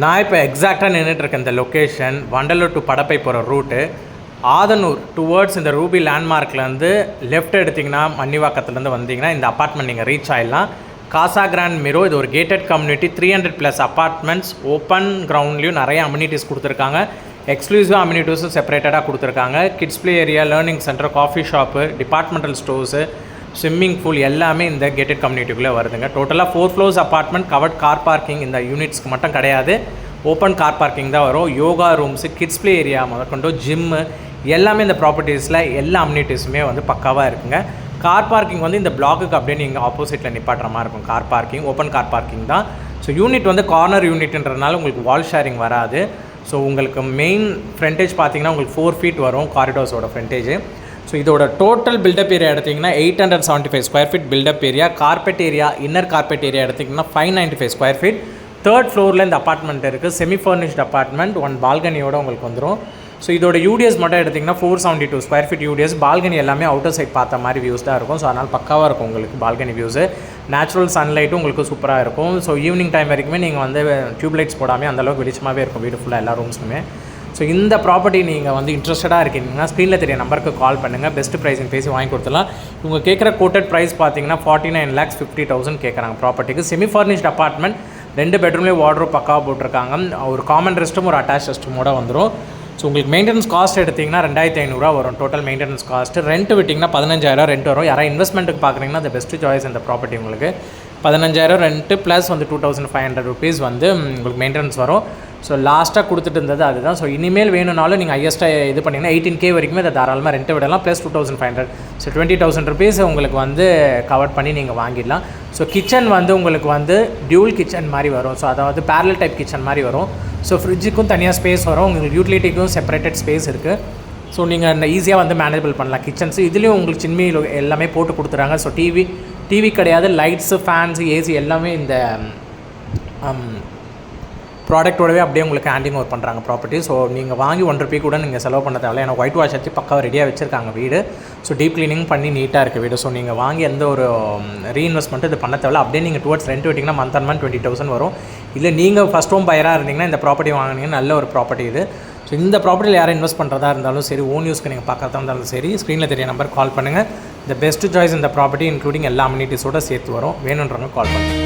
நான் இப்போ எக்ஸாக்டாக நின்றுட்டுருக்கேன் இந்த லொக்கேஷன் வண்டலூர் டு படப்பை போகிற ரூட்டு. ஆதனூர் டுவர்ட்ஸ் இந்த ரூபி லேண்ட்மார்க்லேருந்து லெஃப்ட் எடுத்திங்கன்னா மன்னிவாக்கத்துலேருந்து வந்தீங்கன்னா இந்த அப்பார்ட்மெண்ட் நீங்கள் ரீச் ஆகிடலாம். காசாகிராண்ட் மிரோ, இது ஒரு கேட்டட் கம்யூனிட்டி, 300+ அப்பார்ட்மெண்ட்ஸ். ஓப்பன் கிரவுண்ட்லேயும் நிறைய அம்யூனிட்டிஸ் கொடுத்துருக்காங்க. எக்ஸ்க்ளூசிவ் அம்யூனிட்டிஸும் செப்பரேட்டடாக கொடுத்துருக்காங்க. Kids play area, learning centre, coffee shop, departmental stores, swimming pool எல்லாமே இந்த கேட்டட் கம்யூனிட்டிக்குள்ளே வருதுங்க. டோட்டலாக 4 floors apartment. Covert car parking இந்த யூனிட்ஸ்க்கு மட்டும் கிடையாது, ஓப்பன் கார் பார்க்கிங் தான் வரும். Yoga rooms, kids play area முதற்கொண்டு ஜிம்மு எல்லாமே இந்த ப்ராப்பர்ட்டிஸில் எல்லா அம்யூனிட்டிஸுமே வந்து பக்காவாக இருக்குங்க. கார் பார்க்கிங் வந்து இந்த பிளாக்குக்கு அப்படியே நீங்கள் ஆப்போசிட்டில் நிப்பாட்டுற மாதிரி இருக்கும். Car parking open car parking தான். ஸோ யூனிட் வந்து கார்னர் யூனிட்ன்றதுனால உங்களுக்கு வால் ஷேரிங் வராது. ஸோ உங்களுக்கு மெயின் ஃப்ரண்டேஜ் பார்த்தீங்கன்னா உங்களுக்கு 4 feet வரும் காரிடோர்ஸோட ஃப்ரண்டேஜ். ஸோ இதோட டோட்டல் பில்டப் ஏரியா எடுத்திங்கன்னா 875 square feet built up area. Carpet area, inner carpet area எடுத்திங்கன்னா 595 ஸ்கொயர் ஃபீட். 3rd floorல இந்த அப்பார்ட்மெண்ட் இருக்குது. செமி ஃபர்னிஷ்ட் அப்பார்ட்மெண்ட், 1 பால்கனியோட உங்களுக்கு வந்துடும். ஸோ இதோட யூடிஎஸ் மட்டும் எடுத்திங்கன்னா 472 ஸ்கொயர் ஃபீட் யூடிஎஸ். பால்கனி எல்லாமே அவுட்டர் சைட் பார்த்த மாதிரி வியூஸ் தான் இருக்கும். ஸோ அதனால் பக்காவாக இருக்கும் உங்களுக்கு பால்கனி வியூஸு. நேச்சுரல் சன்லைட்டும் உங்களுக்கு சூப்பராக இருக்கும். ஸோ ஈவினிங் டைம் வரைக்குமே நீங்கள் வந்து டியூப் லைட்ஸ் போடாமல் அந்தளவுக்கு வெளிச்சமாகவே இருக்கும் வீடு ஃபுல்லாக எல்லா ரூம்ஸுமே. ஸோ இந்த ப்ராப்பர்ட்டி நீங்கள் வந்து இன்ட்ரெஸ்டடாக இருக்கீங்கன்னா ஸ்க்ரீனில் தெரிய நம்பருக்கு கால் பண்ணுங்கள். பெஸ்ட் ப்ரைஸிங் பேசி வாங்கி கொடுத்துலாம். இவங்க கேட்குற கோட்டட் ப்ரைஸ் பார்த்தீங்கன்னா 49,50,000 கேட்குறாங்க ப்ராப்பர்ட்டிக்கு. செமி ஃபர்னிஷ்ட் அப்பார்ட்மெண்ட், 2 bedroomலேயே வார்ட்ரோப் பக்காவாக போட்டிருக்காங்க. ஒரு காமன் ரெஸ்ட்டும் ஒரு அட்டாச் ரெஸ்ட்ரூமோட வந்துடும். ஸோ உங்களுக்கு மெயின்டெனன்ஸ் காஸ்ட் எடுத்திங்கன்னா 2,500 வரும் டோட்டல் மெயின்டெனன்ஸ் காஸ்ட்டு. ரெண்ட் விட்டிங்கன்னா 15,000 ரெண்ட் வரும். யாராவது இன்வெஸ்ட்மெண்ட்டுக்கு பார்க்குறீங்கன்னா அந்த பெஸ்ட்டு சாய்ஸ் இந்த ப்ராப்பர்ட்டி. உங்களுக்கு 15,000 ரெண்ட்டு ப்ளஸ் வந்து 2,500 rupees வந்து உங்களுக்கு மெயின்டெனன்ஸ் வரும். ஸோ லாஸ்ட்டாக கொடுத்துட்டு இருந்தது அதுதான். ஸோ இனிமேல் வேணும்னாலும் நீங்கள் ஹையஸ்ட்டாக இது பண்ணிங்கன்னா 18K வரைக்குமே அதை தாராளமாக ரெண்ட்டு விடலாம். ப்ளஸ் 2,500, ஸோ 20,000 rupees உங்களுக்கு வந்து கவர் பண்ணி நீங்கள் வாங்கிடலாம். ஸோ கிச்சன் வந்து உங்களுக்கு வந்து டியூல் கிச்சன் மாதிரி வரும். ஸோ அதாவது பேரலல் டைப் கிச்சன் மாதிரி வரும். ஸோ ஃப்ரிட்ஜுக்கும் தனியாக ஸ்பேஸ் வரும். உங்களுக்கு யூட்டிலிட்டிக்கும் செப்பரேட்டட் ஸ்பேஸ் இருக்குது. ஸோ நீங்கள் ஈஸியாக வந்து மேனேஜபிள் பண்ணலாம் கிச்சன்ஸு. இதுலேயும் உங்களுக்கு சின்ன எல்லாமே போட்டு கொடுத்துறாங்க. ஸோ டிவி கிடையாது, லைட்ஸு, ஃபேன்ஸு, ஏசி எல்லாமே இந்த ப்ராடக்ட்டோடவே அப்படியே உங்களுக்கு ஹேண்டிங் ஓவர் பண்ணுறாங்க ப்ராப்பர்ட்டி. ஸோ நீங்கள் வாங்கி 1 rupee கூட நீங்கள் செலவு பண்ண தேவையில்ல. ஏன்னா ஒயிட் வாஷ் வச்சு பக்காவாக ரெடியாக வச்சுருக்காங்க வீடு. ஸோ டீப் க்ளீனிங் பண்ணி நீட்டாக இருக்குது வீடு. ஸோ நீங்கள் வாங்கி எந்த ஒரு ரீஇன்வெஸ்ட்மெண்ட்டு இது பண்ண தேவையில்ல. அப்படியே நீங்கள் டுவர்ட்ஸ் ரெண்ட் விட்டிங்கன்னா மந்த் 20,000 வரும். இல்லை நீங்கள் ஃபஸ்ட் ஹோம் பையராக இருந்தீங்கன்னா இந்த ப்ராப்பர்ட்டி வாங்கினீங்கன்னா நல்ல ஒரு ப்ராப்பர்ட்டி இது. ஸோ இந்த ப்ராப்பர்ட்டியில் யாரும் இன்வெஸ்ட் பண்ணுறதா இருந்தாலும் சரி, ஓன் யூஸ்க்கு நீங்கள் பார்க்கறதா இருந்தாலும் சரி, ஸ்க்ரீனில் தெரிய நம்பர் கால் பண்ணுங்கள். இந்த பெஸ்ட் சாய்ஸ் இந்த ப்ராப்பர்ட்டி இன்க்ளூடிங் எல்லா அம்யூனிட்டிஸோடு சேர்த்து வரும். வேணுன்றவங்க கால் பண்ணுங்கள்.